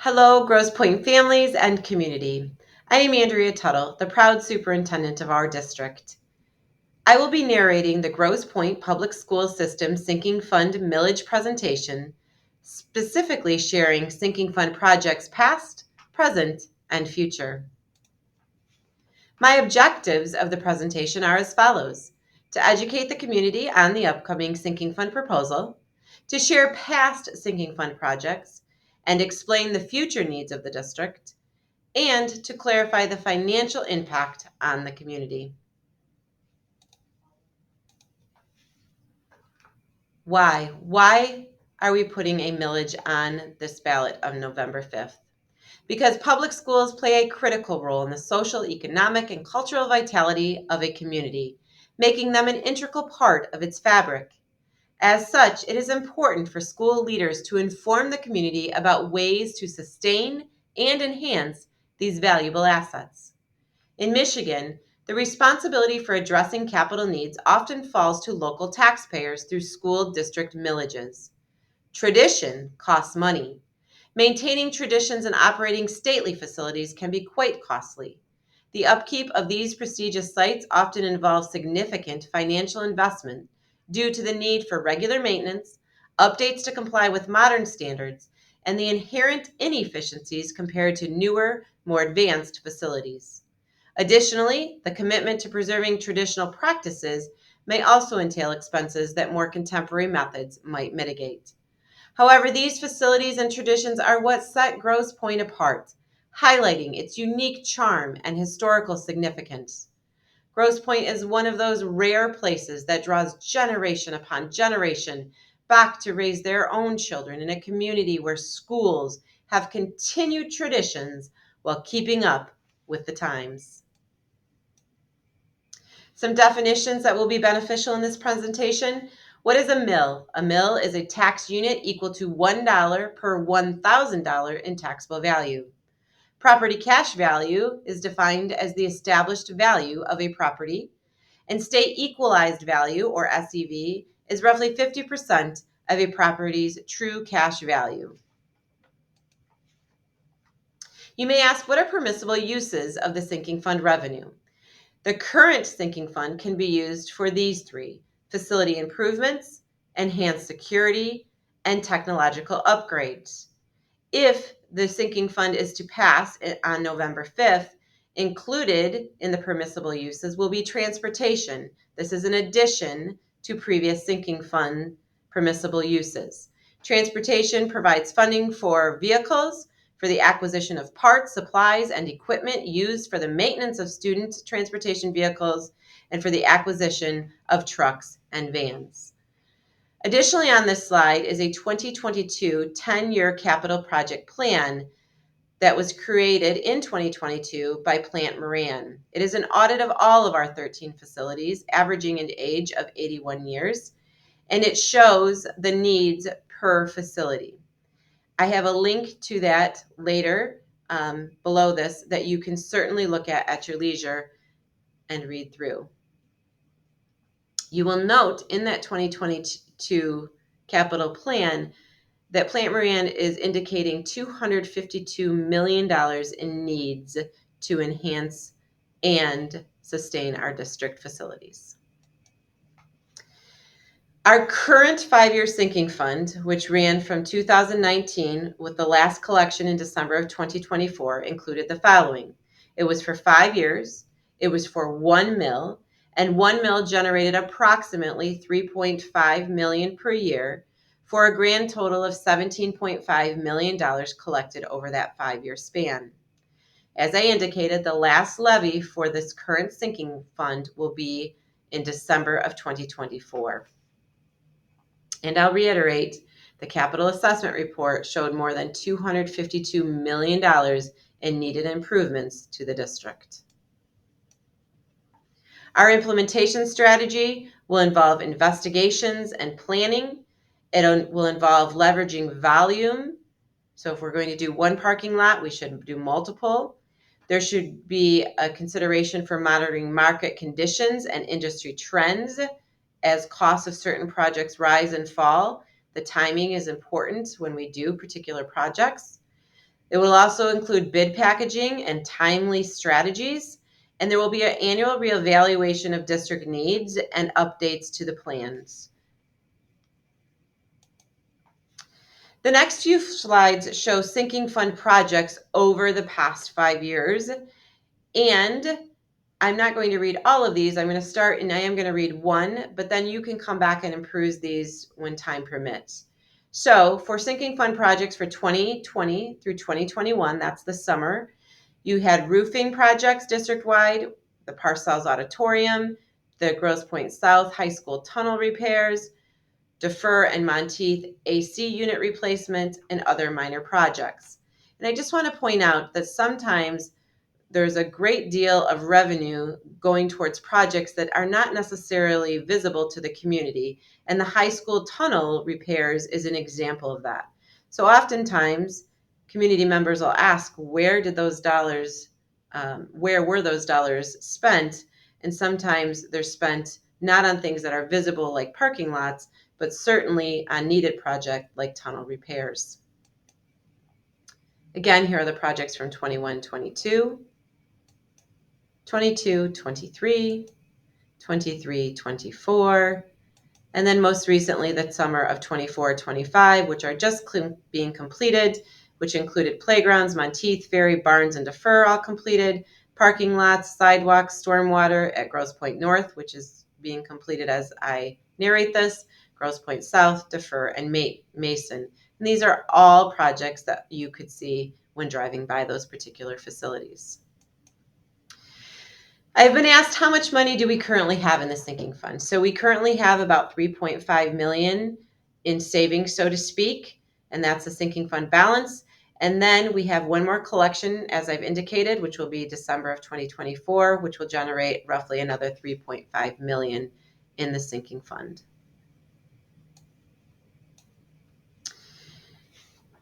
Hello, Grosse Pointe families and community. I am Andrea Tuttle, the proud superintendent of our district. I will be narrating the Grosse Pointe Public School System Sinking Fund Millage presentation, specifically sharing sinking fund projects past, present, and future. My objectives of the presentation are as follows: to educate the community on the upcoming sinking fund proposal, to share past sinking fund projects, and explain the future needs of the district, and to clarify the financial impact on the community. Why? Why are we putting a millage on this ballot on November 5th? Because public schools play a critical role in the social, economic, and cultural vitality of a community, making them an integral part of its fabric. As such, it is important for school leaders to inform the community about ways to sustain and enhance these valuable assets. In Michigan, the responsibility for addressing capital needs often falls to local taxpayers through school district millages. Tradition costs money. Maintaining traditions and operating stately facilities can be quite costly. The upkeep of these prestigious sites often involves significant financial investment due to the need for regular maintenance, updates to comply with modern standards, and the inherent inefficiencies compared to newer, more advanced facilities. Additionally, the commitment to preserving traditional practices may also entail expenses that more contemporary methods might mitigate. However, these facilities and traditions are what set Grosse Pointe apart, highlighting its unique charm and historical significance. Grosse Pointe is one of those rare places that draws generation upon generation back to raise their own children in a community where schools have continued traditions while keeping up with the times. Some definitions that will be beneficial in this presentation. What is a mill? A mill is a tax unit equal to $1 per $1,000 in taxable value. Property cash value is defined as the established value of a property, and state equalized value, or SEV, is roughly 50% of a property's true cash value. You may ask, what are permissible uses of the sinking fund revenue? The current sinking fund can be used for these three: facility improvements, enhanced security, and technological upgrades. If the sinking fund is to pass on November 5th, included in the permissible uses will be transportation. This is an addition to previous sinking fund permissible uses. Transportation provides funding for vehicles, for the acquisition of parts, supplies, and equipment used for the maintenance of student transportation vehicles, and for the acquisition of trucks and vans. Additionally, on this slide is a 2022 10-year capital project plan that was created in 2022 by Plant Moran. It is an audit of all of our 13 facilities, averaging an age of 81 years, and it shows the needs per facility. I have a link to that later below this that you can certainly look at your leisure and read through. You will note in that 2022 capital plan that Plant Moran is indicating $252 million in needs to enhance and sustain our district facilities. Our current 5-year sinking fund, which ran from 2019 with the last collection in December of 2024, included the following. It was for 5 years, it was for 1 mill, and 1 mill generated approximately $3.5 million per year, for a grand total of $17.5 million collected over that 5-year span. As I indicated, the last levy for this current sinking fund will be in December of 2024. And I'll reiterate, the capital assessment report showed more than $252 million in needed improvements to the district. Our implementation strategy will involve investigations and planning. It will involve leveraging volume. So if we're going to do one parking lot, we should do multiple. There should be a consideration for monitoring market conditions and industry trends as costs of certain projects rise and fall. The timing is important when we do particular projects. It will also include bid packaging and timely strategies, and there will be an annual reevaluation of district needs and updates to the plans. The next few slides show sinking fund projects over the past 5 years, and I'm not going to read all of these. I'm going to start and I am going to read one, but then you can come back and improve these when time permits. So for sinking fund projects for 2020 through 2021, that's the summer, you had roofing projects district-wide, the Parcells Auditorium, the Grosse Pointe South High School tunnel repairs, Defer and Monteith AC unit replacement, and other minor projects. And I just want to point out that sometimes there's a great deal of revenue going towards projects that are not necessarily visible to the community. And the high school tunnel repairs is an example of that. So oftentimes, community members will ask, where were those dollars spent? And sometimes they're spent not on things that are visible like parking lots, but certainly on needed projects like tunnel repairs. Again, here are the projects from 21-22. 22-23, 23-24, and then most recently the summer of 24-25, which are just being completed, which included playgrounds, Monteith, Ferry, Barnes, and Defer all completed, parking lots, sidewalks, stormwater at Grosse Pointe North, which is being completed as I narrate this, Grosse Pointe South, Defer, and Mason. And these are all projects that you could see when driving by those particular facilities. I've been asked how much money do we currently have in the sinking fund. So we currently have about $3.5 million in savings, so to speak, and that's the sinking fund balance. And then we have one more collection, as I've indicated, which will be December of 2024, which will generate roughly another $3.5 million in the sinking fund.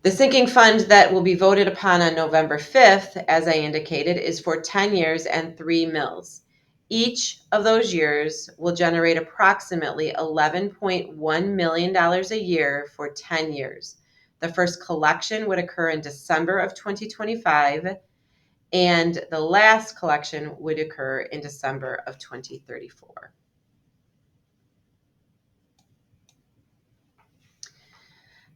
The sinking fund that will be voted upon on November 5th, as I indicated, is for 10 years and 3 mills. Each of those years will generate approximately $11.1 million a year for 10 years. The first collection would occur in December of 2025, and the last collection would occur in December of 2034.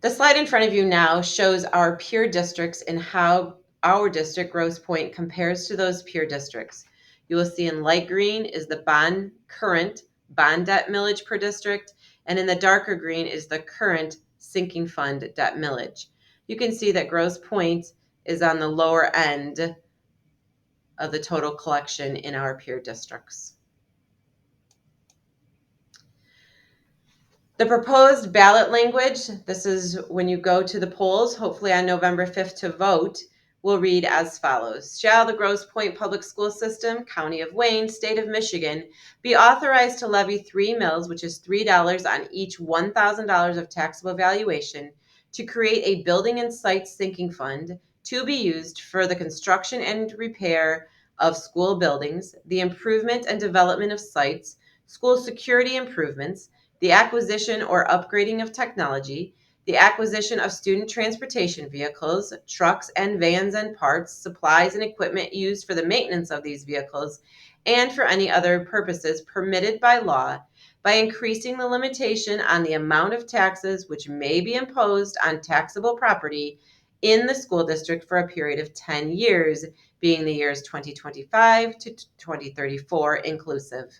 The slide in front of you now shows our peer districts and how our district, Grosse Pointe, compares to those peer districts. You will see in light green is the current bond debt millage per district, and in the darker green is the current sinking fund debt millage. You can see that Grosse Pointe is on the lower end of the total collection in our peer districts. The proposed ballot language, this is when you go to the polls, hopefully on November 5th to vote, will read as follows. Shall the Grosse Pointe Public School System, County of Wayne, State of Michigan, be authorized to levy 3 mills, which is $3 on each $1,000 of taxable valuation, to create a building and site sinking fund to be used for the construction and repair of school buildings, the improvement and development of sites, school security improvements, the acquisition or upgrading of technology, the acquisition of student transportation vehicles, trucks and vans and parts, supplies and equipment used for the maintenance of these vehicles, and for any other purposes permitted by law, by increasing the limitation on the amount of taxes which may be imposed on taxable property in the school district for a period of 10 years, being the years 2025 to 2034 inclusive.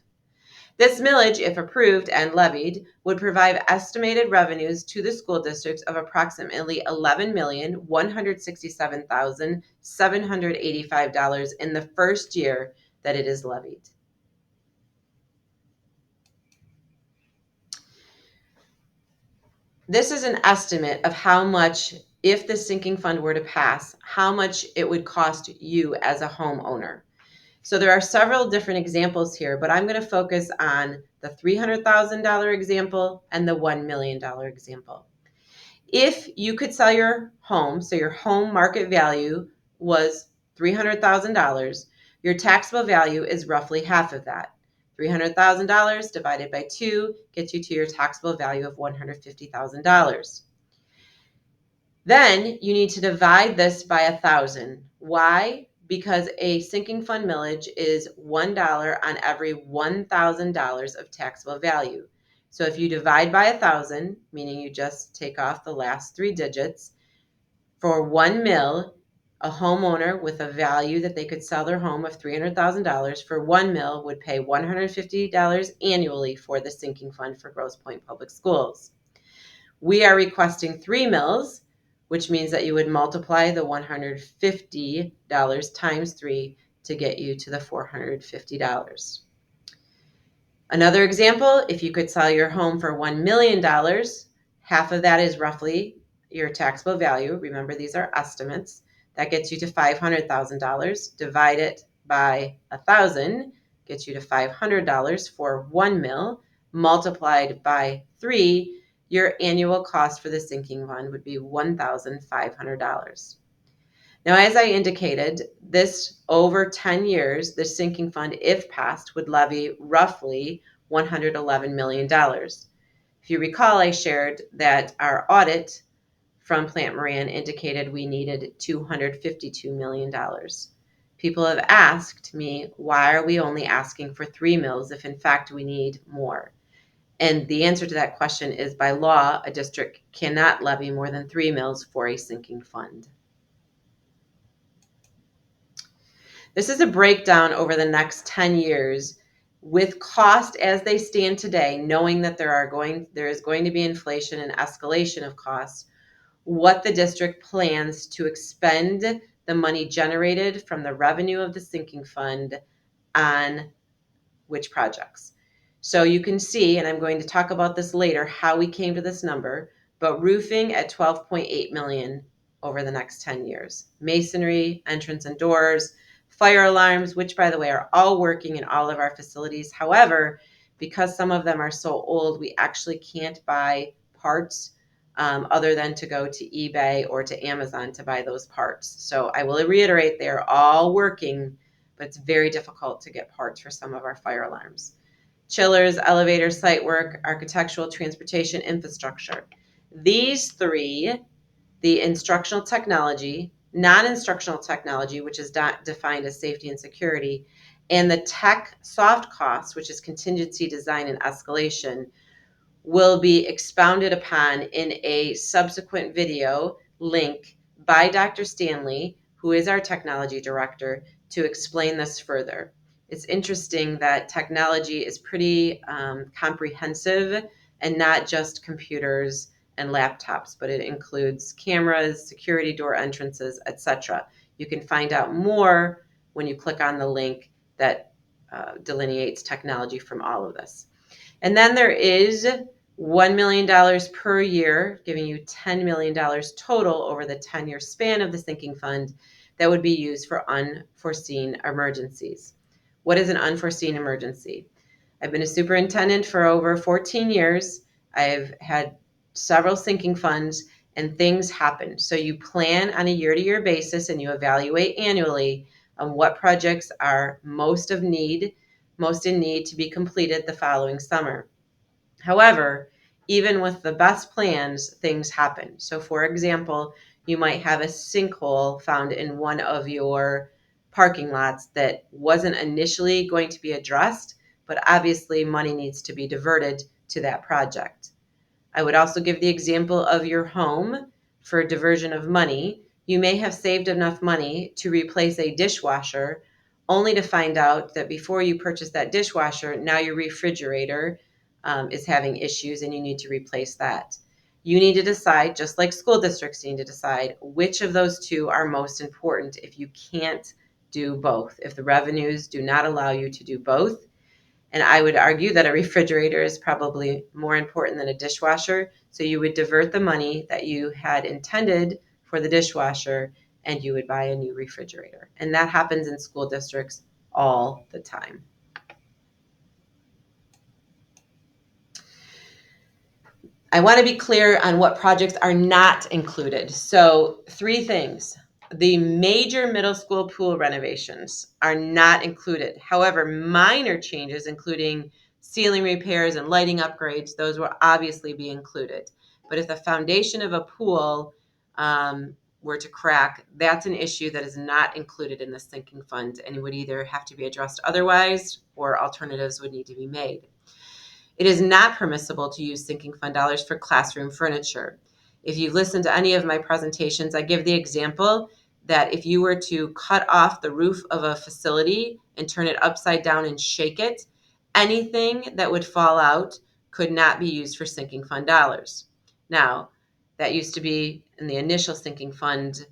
This millage, if approved and levied, would provide estimated revenues to the school districts of approximately $11,167,785 in the first year that it is levied. This is an estimate of how much, if the sinking fund were to pass, how much it would cost you as a homeowner. So there are several different examples here, but I'm going to focus on the $300,000 example and the $1 million example. If you could sell your home, so your home market value was $300,000, your taxable value is roughly half of that. $300,000 divided by 2 gets you to your taxable value of $150,000. Then you need to divide this by 1,000. Why? Because a sinking fund millage is $1 on every $1,000 of taxable value. So if you divide by 1,000, meaning you just take off the last three digits, for 1 mil, a homeowner with a value that they could sell their home of $300,000 for 1 mil would pay $150 annually for the sinking fund for Grosse Pointe Public Schools. We are requesting 3 mils, which means that you would multiply the $150 times 3 to get you to the $450. Another example, if you could sell your home for $1 million, half of that is roughly your taxable value. Remember, these are estimates. That gets you to $500,000. Divide it by 1,000, gets you to $500 for 1 mil. Multiplied by 3, your annual cost for the sinking fund would be $1,500. Now, as I indicated, this over 10 years, the sinking fund, if passed, would levy roughly $111 million. If you recall, I shared that our audit from Plant Moran indicated we needed $252 million. People have asked me, why are we only asking for 3 mils if in fact we need more? And the answer to that question is, by law, a district cannot levy more than 3 mils for a sinking fund. This is a breakdown over the next 10 years with cost as they stand today, knowing that there is going to be inflation and escalation of costs, what the district plans to expend the money generated from the revenue of the sinking fund on which projects. So you can see, and I'm going to talk about this later, how we came to this number, but roofing at $12.8 million over the next 10 years. Masonry, entrance and doors, fire alarms, which by the way are all working in all of our facilities. However, because some of them are so old, we actually can't buy parts other than to go to eBay or to Amazon to buy those parts. So I will reiterate, they are all working, but it's very difficult to get parts for some of our fire alarms. Chillers, elevators, site work, architectural, transportation, infrastructure. These three, the instructional technology, non-instructional technology, which is defined as safety and security, and the tech soft costs, which is contingency, design, and escalation, will be expounded upon in a subsequent video link by Dr. Stanley, who is our technology director, to explain this further. It's interesting that technology is pretty comprehensive and not just computers and laptops, but it includes cameras, security door entrances, etc. You can find out more when you click on the link that delineates technology from all of this. And then there is $1 million per year, giving you $10 million total over the 10-year span of the sinking fund that would be used for unforeseen emergencies. What is an unforeseen emergency? I've been a superintendent for over 14 years. I've had several sinking funds and things happen. So you plan on a year-to-year basis and you evaluate annually on what projects are most in need to be completed the following summer. However, even with the best plans, things happen. So for example, you might have a sinkhole found in one of your parking lots that wasn't initially going to be addressed, but obviously money needs to be diverted to that project. I would also give the example of your home for diversion of money. You may have saved enough money to replace a dishwasher, only to find out that before you purchase that dishwasher, now your refrigerator is having issues and you need to replace that. You need to decide, just like school districts need to decide, which of those two are most important if you can't do both, if the revenues do not allow you to do both. And I would argue that a refrigerator is probably more important than a dishwasher. So you would divert the money that you had intended for the dishwasher and you would buy a new refrigerator. And that happens in school districts all the time. I want to be clear on what projects are not included. So 3 things. The major middle school pool renovations are not included. However, minor changes, including ceiling repairs and lighting upgrades, those will obviously be included. But if the foundation of a pool were to crack, that's an issue that is not included in the sinking fund and it would either have to be addressed otherwise or alternatives would need to be made. It is not permissible to use sinking fund dollars for classroom furniture. If you listen to any of my presentations, I give the example that if you were to cut off the roof of a facility and turn it upside down and shake it, anything that would fall out could not be used for sinking fund dollars. Now, that used to be in the initial sinking fund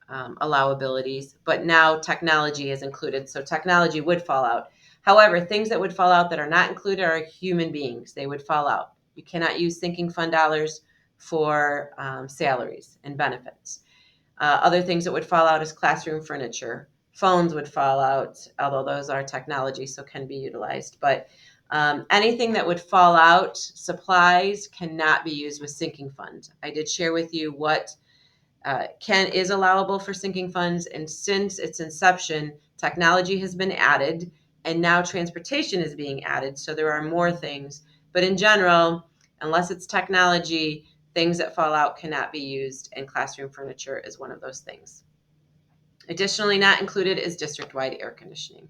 allowabilities, but now technology is included, so technology would fall out. However, things that would fall out that are not included are human beings. They would fall out. You cannot use sinking fund dollars for salaries and benefits. Other things that would fall out is classroom furniture. Phones would fall out, although those are technology, so can be utilized. But anything that would fall out, supplies, cannot be used with sinking fund. I did share with you what is allowable for sinking funds, and since its inception, technology has been added, and now transportation is being added, so there are more things. But in general, unless it's technology, things that fall out cannot be used, and classroom furniture is one of those things. Additionally, not included is district-wide air conditioning.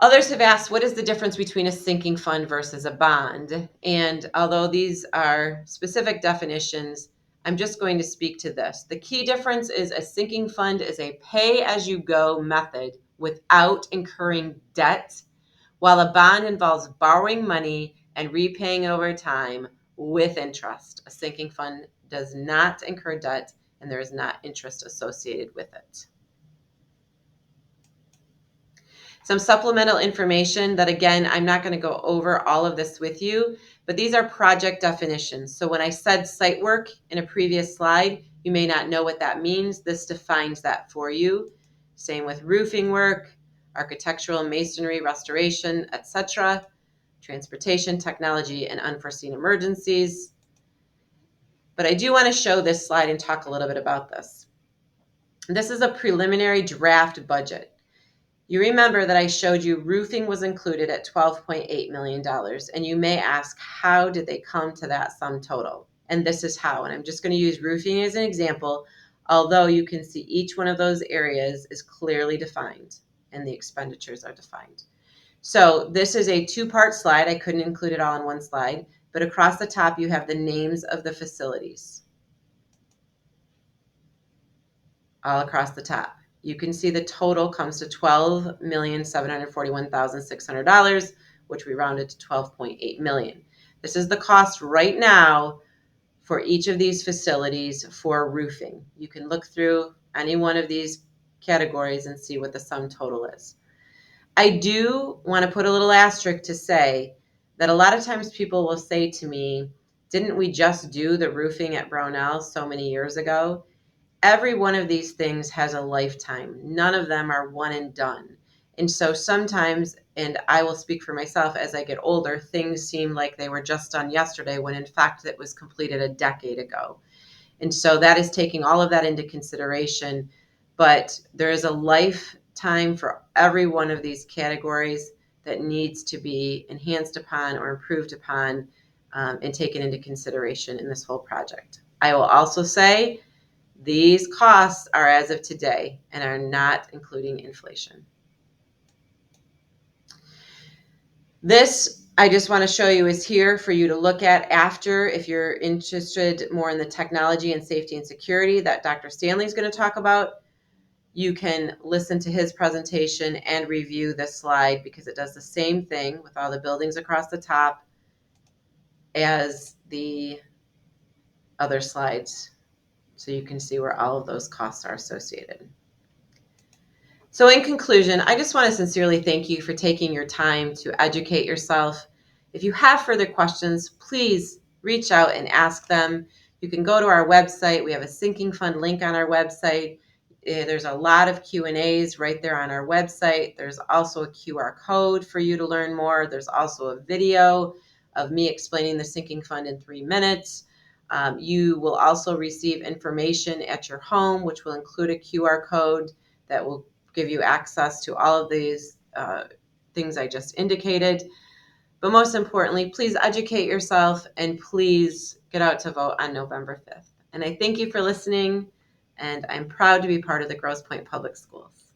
Others have asked, what is the difference between a sinking fund versus a bond? And although these are specific definitions, I'm just going to speak to this. The key difference is a sinking fund is a pay-as-you-go method without incurring debt, while a bond involves borrowing money and repaying over time with interest. A sinking fund does not incur debt, and there is not interest associated with it. Some supplemental information that, again, I'm not going to go over all of this with you, but these are project definitions. So when I said site work in a previous slide, you may not know what that means. This defines that for you. Same with roofing work, architectural, masonry, restoration, etc., transportation, technology, and unforeseen emergencies. But I do want to show this slide and talk a little bit about this. This is a preliminary draft budget. You remember that I showed you roofing was included at $12.8 million. And you may ask, how did they come to that sum total? And this is how. And I'm just going to use roofing as an example, although you can see each one of those areas is clearly defined and the expenditures are defined. So this is a two-part slide. I couldn't include it all in one slide, but across the top you have the names of the facilities. All across the top. You can see the total comes to $12,741,600, which we rounded to $12.8 million. This is the cost right now for each of these facilities for roofing. You can look through any one of these categories and see what the sum total is. I do want to put a little asterisk to say that a lot of times people will say to me, didn't we just do the roofing at Brownell so many years ago? Every one of these things has a lifetime. None of them are one and done. And so sometimes, and I will speak for myself as I get older, things seem like they were just done yesterday when in fact it was completed a decade ago. And so that is taking all of that into consideration. But there is a lifetime for every one of these categories that needs to be enhanced upon or improved upon and taken into consideration in this whole project. I will also say, these costs are as of today and are not including inflation. This, I just want to show you, is here for you to look at after if you're interested more in the technology and safety and security that Dr. Stanley is going to talk about. You can listen to his presentation and review this slide because it does the same thing with all the buildings across the top as the other slides. So you can see where all of those costs are associated. So in conclusion, I just want to sincerely thank you for taking your time to educate yourself. If you have further questions, please reach out and ask them. You can go to our website. We have a sinking fund link on our website. There's a lot of Q&As right there on our website. There's also a QR code for you to learn more. There's also a video of me explaining the sinking fund in 3 minutes. You will also receive information at your home, which will include a QR code that will give you access to all of these things I just indicated. But most importantly, please educate yourself and please get out to vote on November 5th. And I thank you for listening, and I'm proud to be part of the Grosse Pointe Public Schools.